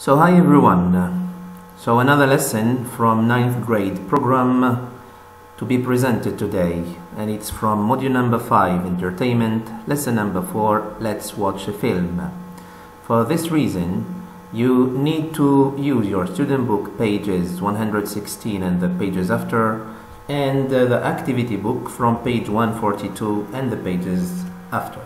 So hi everyone. So another lesson from 9th grade program to be presented today, and it's from module number 5, entertainment, lesson number 4, let's watch a film. For this reason, you need to use your student book pages 116 and the pages after, and the activity book from page 142 and the pages after.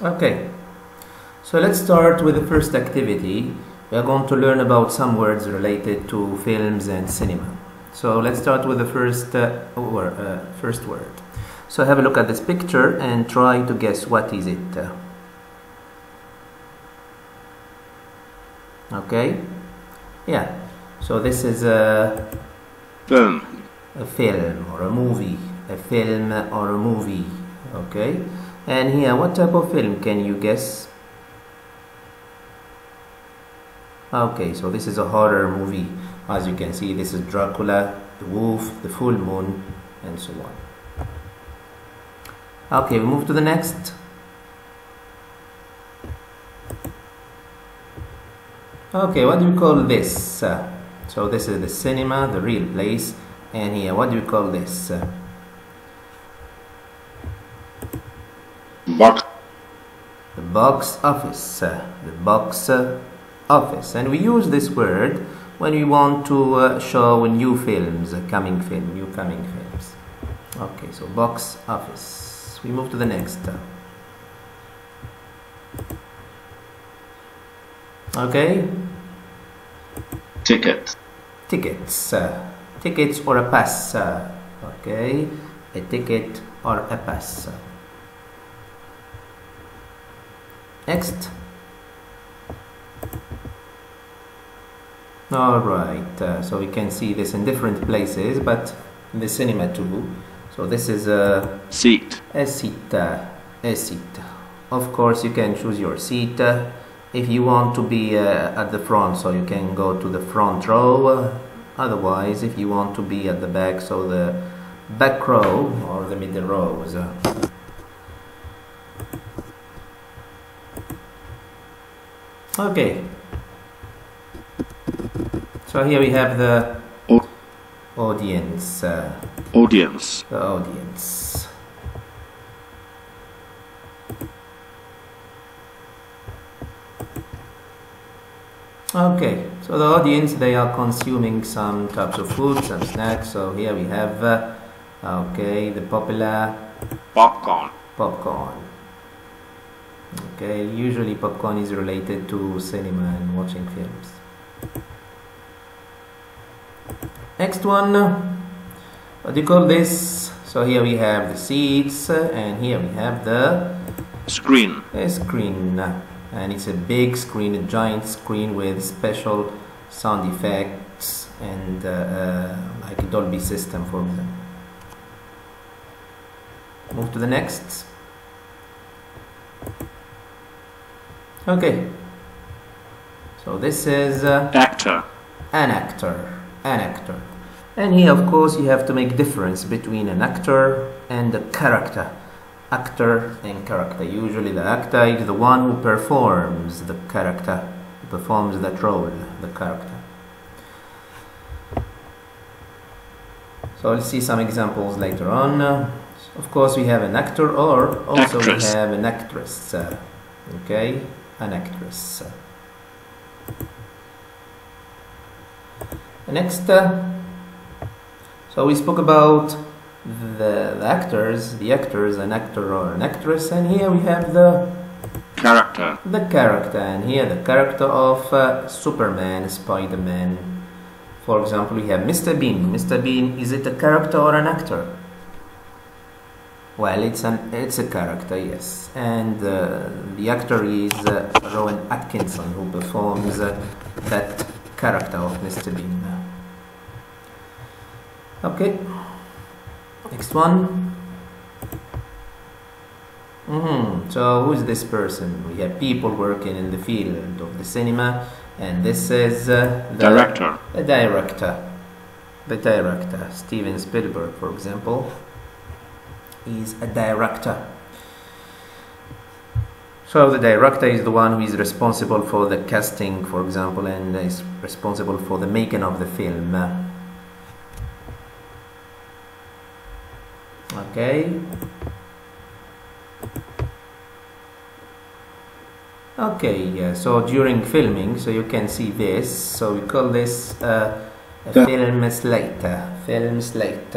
Okay, so let's start with the first activity. We are going to learn about some words related to films and cinema. So let's start with the first word. So have a look at this picture and try to guess what is it. Okay, yeah. So this is a film or a movie. A film or a movie. Okay. And here, what type of film can you guess? Okay, so this is a horror movie. As you can see, this is Dracula, the Wolf, the Full Moon, and so on. Okay, we move to the next. Okay, what do we call this? So this is the cinema, the real place. And here, what do we call this? Box. The box office. The box office. And we use this word when we want to show new films, new coming films. Okay, so box office. We move to the next. Okay. Ticket. Tickets. Tickets or a pass. Okay. A ticket or a pass. Next. Alright, so we can see this in different places, but in the cinema too. So this is a seat. A seat. A seat. Of course, you can choose your seat if you want to be at the front, so you can go to the front row. Otherwise, if you want to be at the back, so the back row or the middle rows. Okay, so here we have the audience. Audience. The audience. Okay, so the audience, they are consuming some types of food, some snacks. So here we have, okay, the popular popcorn. Popcorn. Okay, usually popcorn is related to cinema and watching films. Next one, what do you call this? So here we have the seats, and here we have the screen. A screen, and it's a big screen, a giant screen with special sound effects and like a Dolby system for them. Move to the next. Okay, so this is actor. An actor. And here, of course, you have to make difference between an actor and a character. Actor and character. Usually the actor is the one who performs the character, who performs that role, the character. So we'll see some examples later on. Of course, we have an actor, or also we have an actress. Okay, an actress. Next, so we spoke about the actors, an actor or an actress, and here we have the character. The character, and here the character of Superman, Spider-Man. For example, we have Mr. Bean. Mr. Bean, is it a character or an actor? Well, it's a character, yes. And the actor is Rowan Atkinson, who performs that character of Mr. Bean. Okay. Next one. So who's this person? We have people working in the field of the cinema, and this is the Director. The director. The director. Steven Spielberg, for example, is a director. So the director is the one who is responsible for the casting, for example, and is responsible for the making of the film. Okay. Okay, so during filming, so you can see this, so we call this a film slate. Film slate.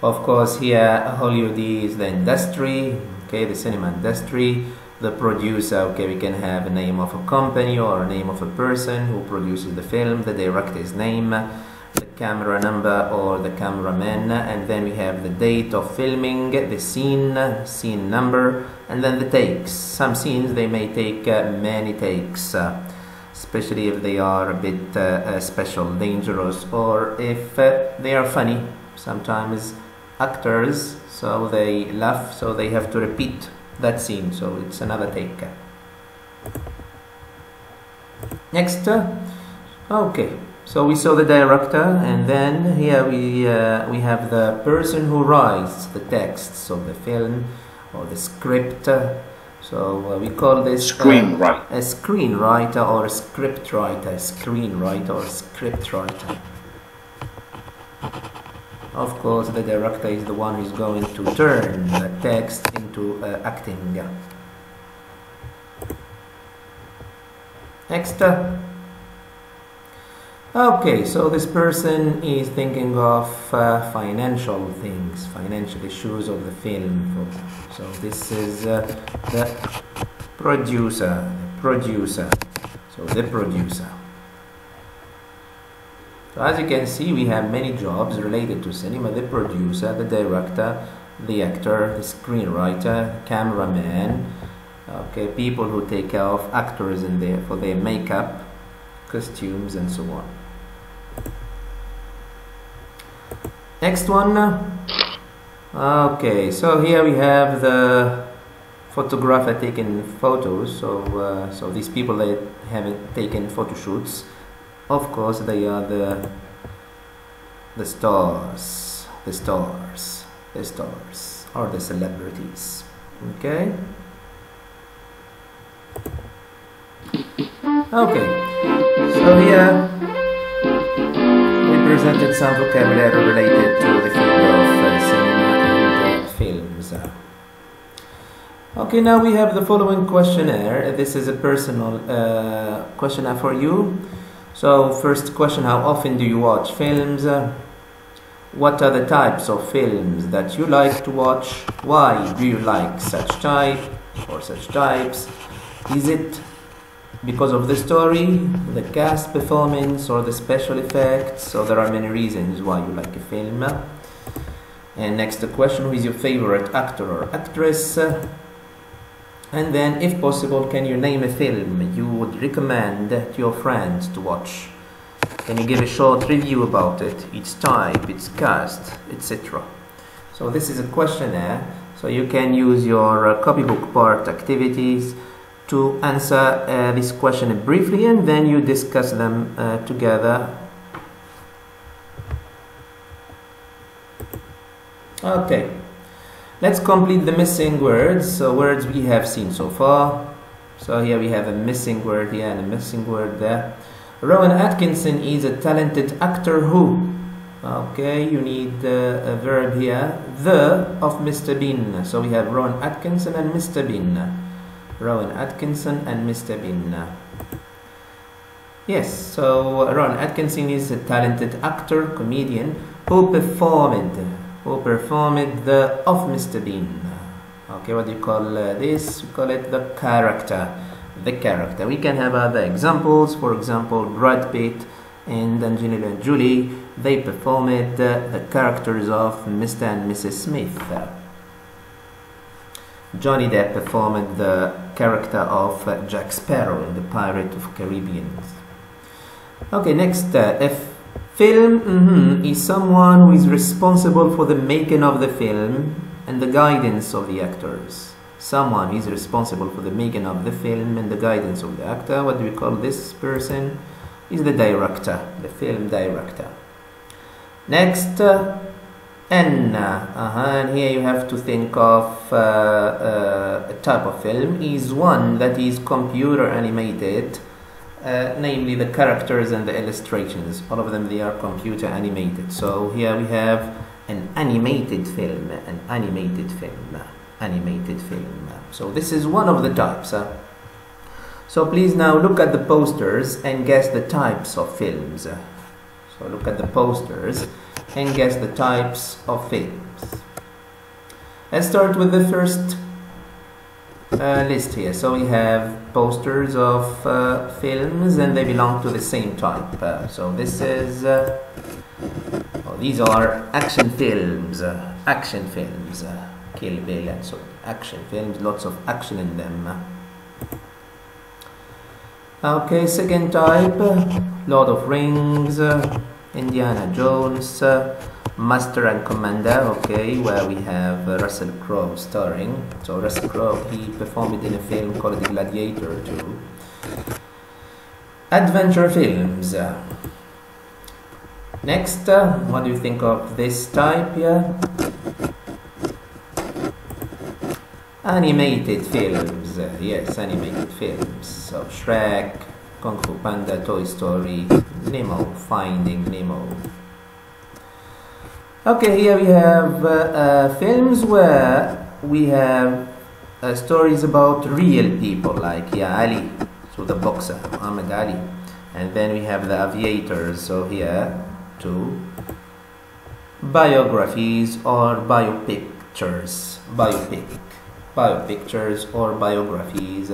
Of course, here Hollywood is the industry, okay, the cinema industry. The producer, okay, we can have a name of a company or a name of a person who produces the film, the director's name, the camera number or the cameraman, and then we have the date of filming, the scene number, and then the takes. Some scenes, they may take many takes, especially if they are a bit special, dangerous, or if they are funny. Sometimes actors, so they laugh, so they have to repeat that scene, so it's another take. Next, okay, so we saw the director, and then here we have the person who writes the texts of the film or the script. So we call this Screenwriter. a screenwriter or a script writer. Screenwriter or script writer. Of course, the director is the one who is going to turn the text into acting. Next. Okay, so this person is thinking of financial things, financial issues of the film. So this is the producer. So the producer. So as you can see, we have many jobs related to cinema: the producer, the director, the actor, the screenwriter, cameraman, okay, people who take care of actors in there for their makeup, costumes, and so on. Next one. Okay, so here we have the photographer taking photos. So these people, they haven't taken photo shoots. Of course, they are the stars, or the celebrities. Okay. Okay. So here we presented some vocabulary related to the field of cinema and films. Okay, now we have the following questionnaire. This is a personal questionnaire for you. So first question: how often do you watch films? What are the types of films that you like to watch? Why do you like such type or such types? Is it because of the story, the cast performance, or the special effects? So there are many reasons why you like a film. And next question: who is your favorite actor or actress? And then, if possible, can you name a film you would recommend to your friends to watch? Can you give a short review about it, its type, its cast, etc.? So this is a questionnaire, so you can use your copybook part activities to answer this question briefly, and then you discuss them together. Okay. Let's complete the missing words. So words we have seen so far. So here we have a missing word here and a missing word there. Rowan Atkinson is a talented actor who. Okay, you need a verb here. The of Mr. Bean. So we have Rowan Atkinson and Mr. Bean. Rowan Atkinson and Mr. Bean. Yes, so Rowan Atkinson is a talented actor, comedian who performed the of Mr. Bean. Okay, what do you call this? We call it the character. The character. We can have other examples. For example, Brad Pitt and Angelina Jolie, they performed the characters of Mr. and Mrs. Smith. Johnny Depp performed the character of Jack Sparrow in The Pirate of Caribbean. Okay, next, if film is someone who is responsible for the making of the film and the guidance of the actors. someone is responsible for the making of the film and the guidance of the actor. What do we call this person? Is the director, the film director. Next, N. And here you have to think of a type of film is one that is computer animated, namely the characters and the illustrations. All of them, they are computer animated. So here we have an animated film, an animated film, animated film. So this is one of the types. So please now look at the posters and guess the types of films. So look at the posters and guess the types of films. Let's start with the first list here. So we have posters of films and they belong to the same type. So this is, these are action films, Kill Bill and so action films, lots of action in them. Okay, second type, Lord of Rings, Indiana Jones, Master and Commander, okay, where we have Russell Crowe starring. So Russell Crowe, he performed it in a film called The Gladiator 2. Adventure films. Next, what do you think of this type here? Animated films, yes, animated films. So Shrek, Kung Fu Panda, Toy Story, Nemo, Finding Nemo. Okay, here we have films where we have stories about real people, like Ali, so the boxer, Muhammad Ali. And then we have the aviators, so here too. Biographies or biopictures, biopictures or biographies.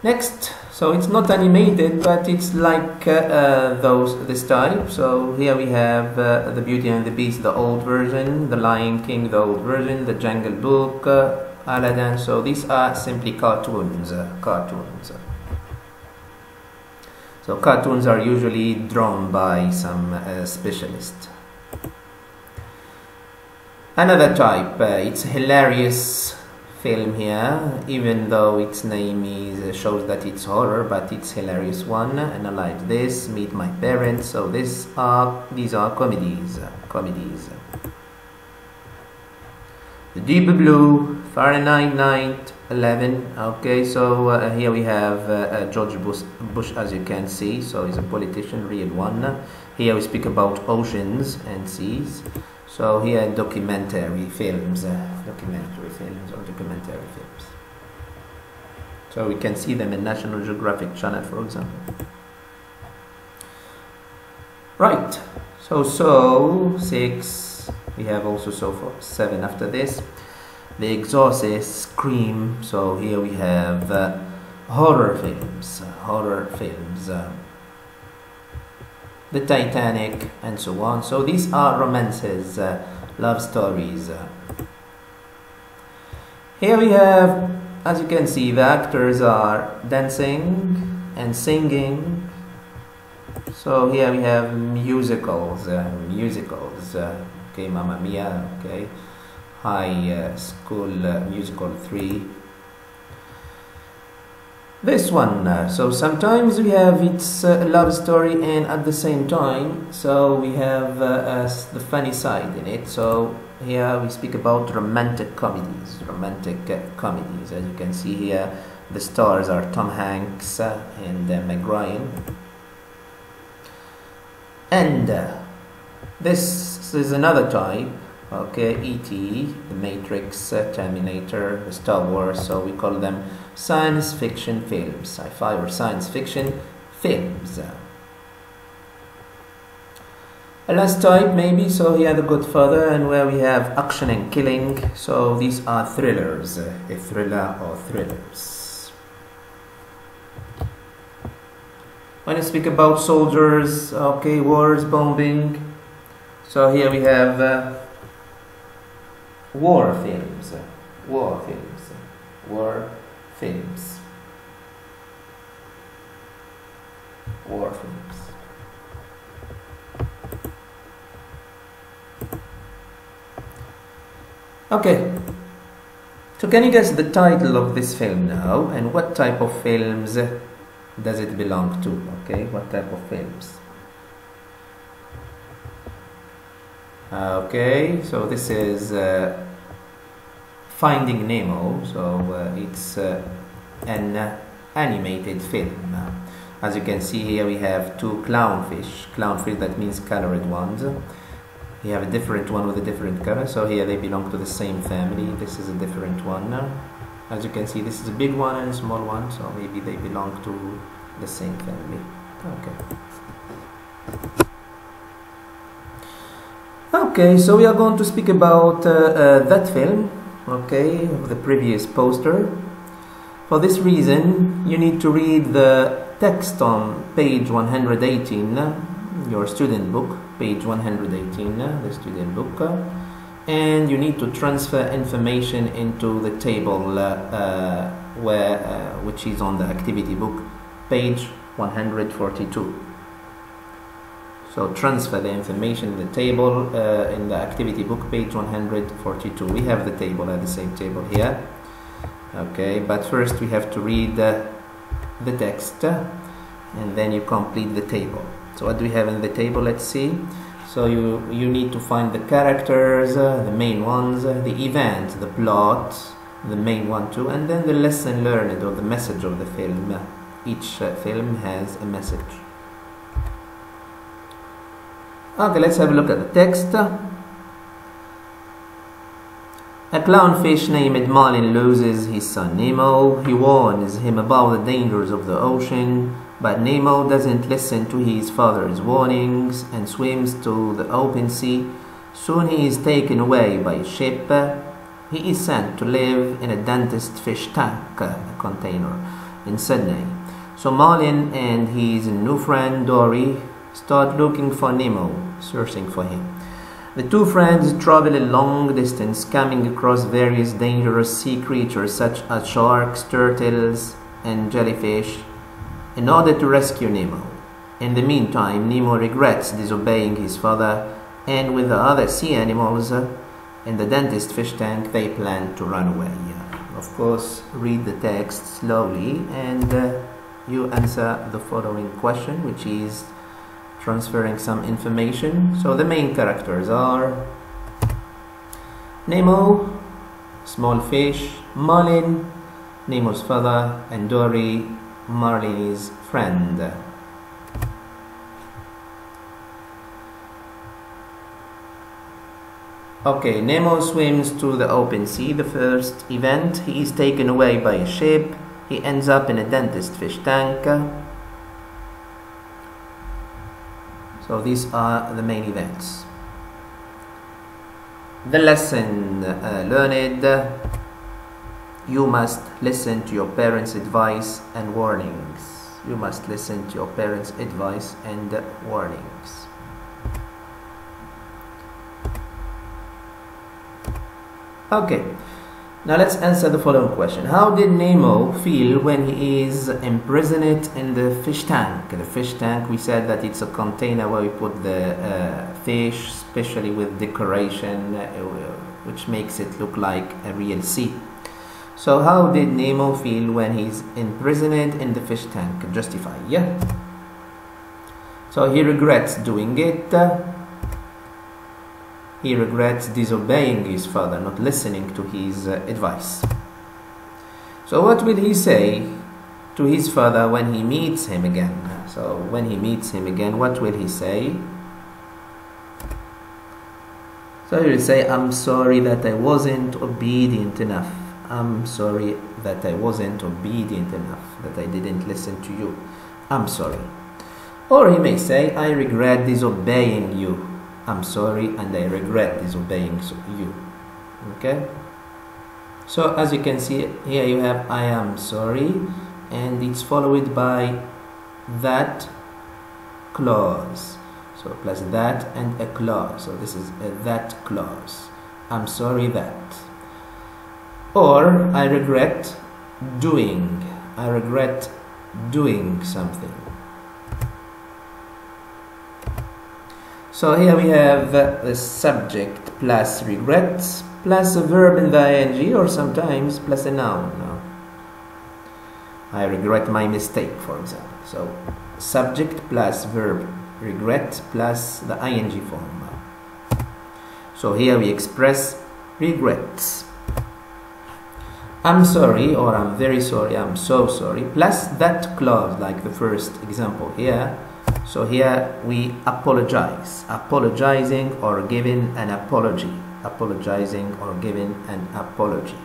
Next, so it's not animated, but it's like this type. So here we have the Beauty and the Beast, the old version, the Lion King, the old version, the Jungle Book, Aladdin. So these are simply cartoons. So cartoons are usually drawn by some specialist. Another type, it's hilarious film here, even though its name shows that it's horror, but it's hilarious one. And I like this, Meet My Parents. So these are comedies. The Deep Blue, Fahrenheit 9/11. Okay, so here we have George Bush, as you can see. So he's a politician, real one. Here we speak about oceans and seas. So here documentary films. So we can see them in National Geographic Channel, for example. Right. So 6. We have also so far 7 after this. The Exorcist, Scream. So here we have horror films. The Titanic, and so on. So these are romances, love stories. Here we have, as you can see, the actors are dancing and singing. So here we have musicals. Okay, Mamma Mia, okay, High School Musical 3. This one, so sometimes we have its love story and at the same time, so we have the funny side in it. So here we speak about romantic comedies. As you can see here, the stars are Tom Hanks and Meg Ryan. And this is another type. Okay, E.T., The Matrix, Terminator, the Star Wars. So we call them science fiction films, sci-fi or science fiction films. A last type maybe, so here The Godfather, and where we have action and killing. So these are thrillers, a thriller or thrillers. When you speak about soldiers, okay, wars, bombing. So here we have war films. Okay, So can you guess the title of this film now, and what type of films does it belong to? Okay, what type of films? Okay, so this is Finding Nemo. So it's an animated film. As you can see here, we have two clownfish. Clownfish, that means colored ones. We have a different one with a different color. So here they belong to the same family. This is a different one. As you can see, this is a big one and a small one. So maybe they belong to the same family. Okay, so we are going to speak about that film, okay, of the previous poster. For this reason, you need to read the text on page 118, your student book, page 118, the student book, and you need to transfer information into the table which is on the activity book, page 142. So transfer the information in the table in the activity book, page 142. We have the table at the same table here. Okay, but first we have to read the text and then you complete the table. So what do we have in the table? Let's see. So you need to find the characters, the main ones, the event, the plot, the main one too, and then the lesson learned or the message of the film. Each film has a message. Okay, let's have a look at the text. A clownfish named Marlin loses his son Nemo. He warns him about the dangers of the ocean, but Nemo doesn't listen to his father's warnings and swims to the open sea. Soon he is taken away by a ship. He is sent to live in a dentist fish tank container in Sydney. So Marlin and his new friend Dory start looking for Nemo, searching for him. The two friends travel a long distance, coming across various dangerous sea creatures such as sharks, turtles, and jellyfish, in order to rescue Nemo. In the meantime, Nemo regrets disobeying his father, and with the other sea animals in the dentist fish tank, they plan to run away. Of course, read the text slowly and you answer the following question, which is transferring some information. So the main characters are Nemo, small fish, Marlin, Nemo's father, and Dory, Marlin's friend. Okay, Nemo swims to the open sea. The first event, he is taken away by a ship. He ends up in a dentist fish tank. So these are the main events. The lesson learned: you must listen to your parents' advice and warnings. You must listen to your parents' advice and warnings. Okay, now let's answer the following question. How did Nemo feel when he is imprisoned in the fish tank? The fish tank, we said that it's a container where we put the fish, especially with decoration, which makes it look like a real sea. So how did Nemo feel when he's imprisoned in the fish tank? Justify, yeah? So he regrets doing it. He regrets disobeying his father, not listening to his advice. So what will he say to his father when he meets him again? So when he meets him again, what will he say? So he will say, I'm sorry that I wasn't obedient enough. I'm sorry that I wasn't obedient enough, that I didn't listen to you. I'm sorry. Or he may say, I regret disobeying you. I'm sorry and I regret disobeying you. Okay? So as you can see here, you have I am sorry, and it's followed by that clause. So plus that and a clause. So this is a that clause. I'm sorry that. Or I regret doing. I regret doing something. So here we have the subject plus regrets plus a verb in the ing, or sometimes plus a noun. I regret my mistake, for example. So subject plus verb regret plus the ing form. So here we express regrets. I'm sorry, or I'm very sorry, I'm so sorry, plus that clause, like the first example here. So here we apologize, apologizing or giving an apology, apologizing or giving an apology.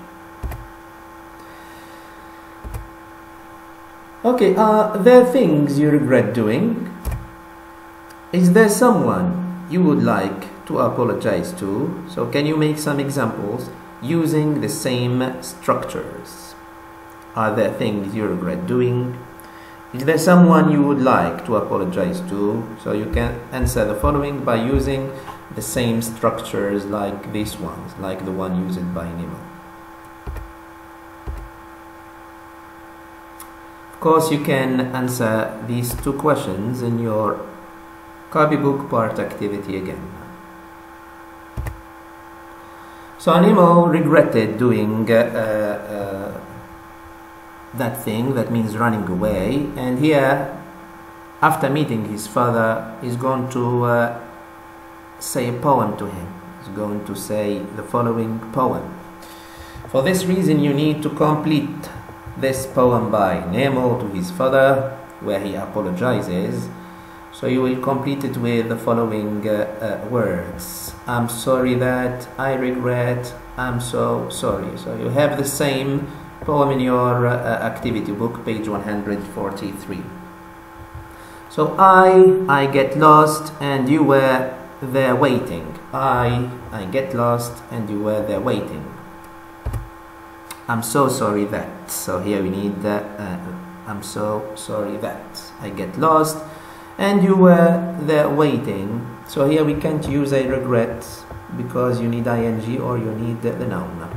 Okay, there are things you regret doing. Is there someone you would like to apologize to? So can you make some examples using the same structures? Are there things you regret doing? Is there someone you would like to apologize to? So you can answer the following by using the same structures like these ones, like the one used by Nemo. Of course, you can answer these two questions in your copybook part activity again. So Nemo regretted doing that thing, that means running away, and here, after meeting his father, he's going to say a poem to him. He's going to say the following poem. For this reason, you need to complete this poem by Nemo to his father, where he apologizes. So you will complete it with the following words. I'm sorry that, I regret, I'm so sorry. So you have the same poem in your activity book, page 143. So I get lost and you were there waiting. I get lost and you were there waiting. I'm so sorry that. So here we need the I'm so sorry that. I get lost and you were there waiting. So here we can't use I regret because you need ing or you need the noun.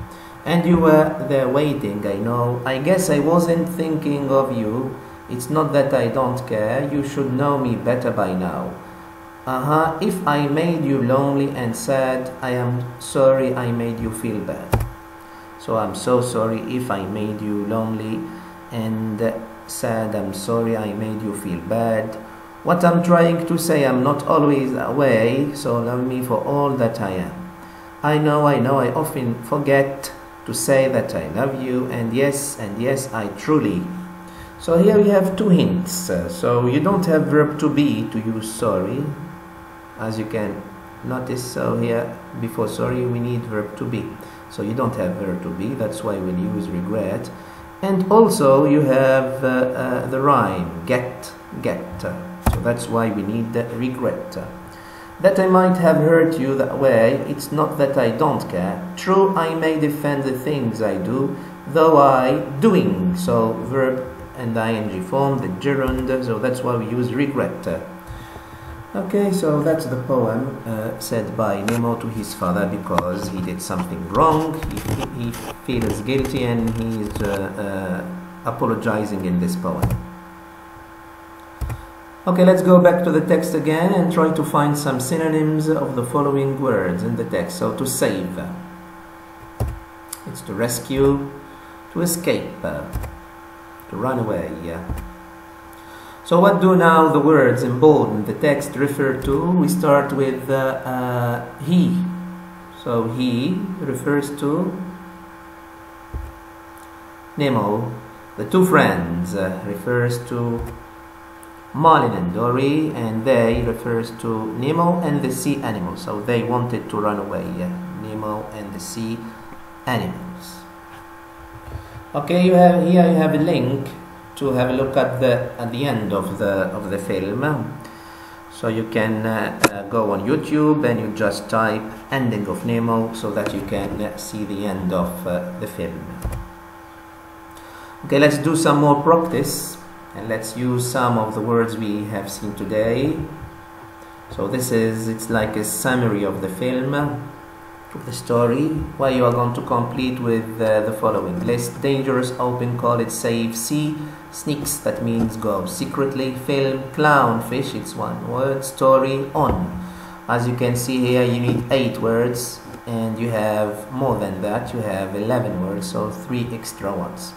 And you were there waiting, I know. I guess I wasn't thinking of you. It's not that I don't care. You should know me better by now. If I made you lonely and sad, I am sorry I made you feel bad. So I'm so sorry if I made you lonely and sad. I'm sorry I made you feel bad. What I'm trying to say, I'm not always away, so love me for all that I am. I know, I often forget to say that I love you, and yes, I truly. So here we have two hints. So you don't have verb to be to use sorry, as you can notice. So here before sorry we need verb to be. So you don't have verb to be, that's why we'll use regret. And also you have the rhyme, get. So that's why we need the regret. That I might have hurt you that way, it's not that I don't care. True, I may defend the things I do, though I doing. So verb and ing form, the gerund, so that's why we use regret. Okay, so that's the poem said by Nemo to his father because he did something wrong. He feels guilty and he's apologizing in this poem. Okay, let's go back to the text again and try to find some synonyms of the following words in the text. So to save, it's to rescue, to escape, to run away. So what do now the words in bold in the text refer to? We start with he. So he refers to Nemo. The two friends refers to Marlin and Dory, and they refers to Nemo and the sea animals. So they wanted to run away. Nemo and the sea animals. Okay, you have here you have a link to have a look at the end of the film. So you can go on YouTube and you just type ending of Nemo so that you can see the end of the film. Okay, let's do some more practice and let's use some of the words we have seen today. So it's like a summary of the film, of the story, where you are going to complete with the following list: dangerous, open, call it, save, see, sneaks, that means go secretly, film, clown, fish, it's one word, story, on. As you can see here, you need 8 words, and you have more than that, you have 11 words, so 3 extra ones.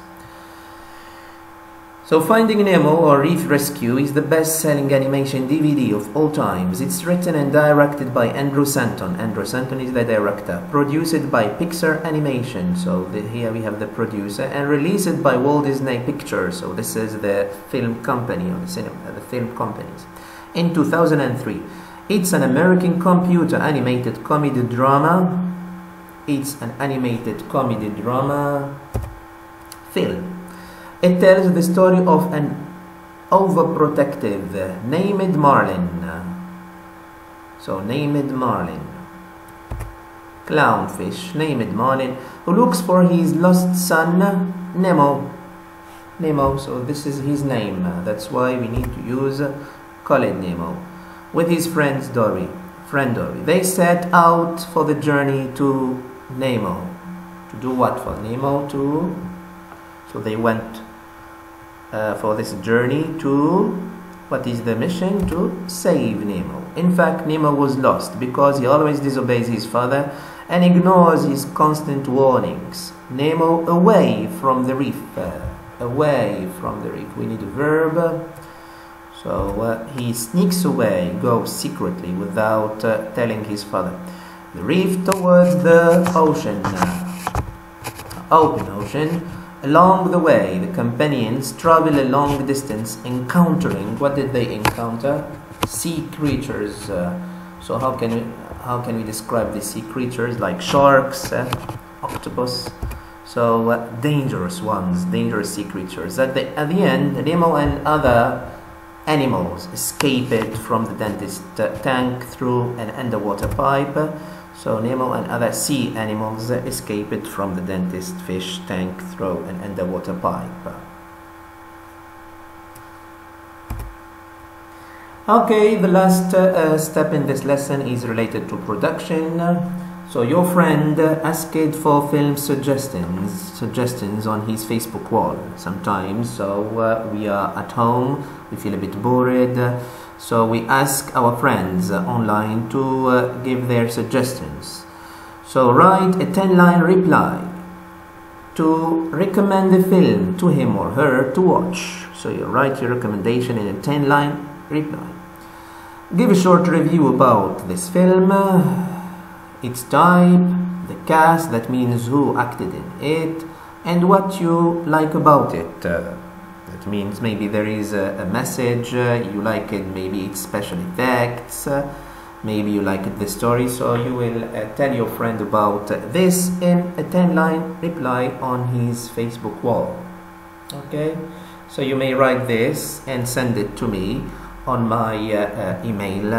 So Finding Nemo or Reef Rescue is the best-selling animation DVD of all times. It's written and directed by Andrew Stanton. Andrew Stanton is the director. Produced by Pixar Animation, so here we have the producer, and released by Walt Disney Pictures, so this is the film company, or the film companies, in 2003. It's an American computer animated comedy drama. It's an animated comedy drama film. It tells the story of an overprotective named Marlin. So named Marlin. Clownfish named Marlin, who looks for his lost son Nemo. Nemo, so this is his name. That's why we need to use call it Nemo. With his friend Dory. They set out for the journey to Nemo. To do what for Nemo? So they went for this journey to, what is the mission? To save Nemo. In fact, Nemo was lost because he always disobeys his father and ignores his constant warnings. Nemo away from the reef. Away from the reef. We need a verb. So he sneaks away, goes secretly without telling his father. The reef towards the ocean. Open ocean. Along the way, the companions travel a long distance, encountering, what did they encounter? Sea creatures. So how can we describe the sea creatures? Like sharks, octopus. So dangerous ones, dangerous sea creatures. At the end, Nemo and other animals escaped from the dentist tank through an underwater pipe. So Nemo and other sea animals escaped from the dentist fish tank through an underwater pipe. Okay, the last step in this lesson is related to production. So your friend asked for film suggestions on his Facebook wall sometimes. So we are at home, we feel a bit bored. So we ask our friends online to give their suggestions. So write a 10-line reply to recommend the film to him or her to watch. So you write your recommendation in a 10-line reply. Give a short review about this film, its type, the cast, that means who acted in it, and what you like about it. That means maybe there is a message, you like it, maybe it's special effects, maybe you like the story, so you will tell your friend about this in a 10-line reply on his Facebook wall. Okay, so you may write this and send it to me on my email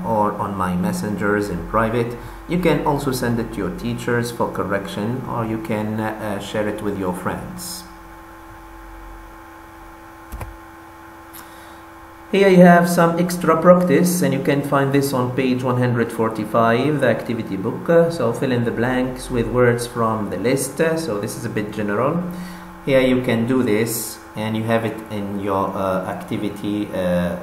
or on my messengers in private. You can also send it to your teachers for correction, or you can share it with your friends. Here you have some extra practice, and you can find this on page 145, the activity book. So fill in the blanks with words from the list. So this is a bit general. Here you can do this, and you have it in your activity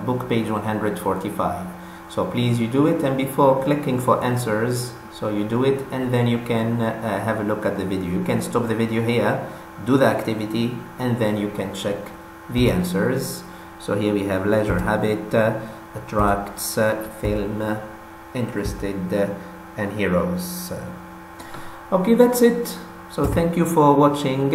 book, page 145. So please you do it, and before clicking for answers, so you do it, and then you can have a look at the video. You can stop the video here, do the activity, and then you can check the answers. So here we have leisure habit, attracts, film, interested, and heroes. Okay, that's it. So thank you for watching.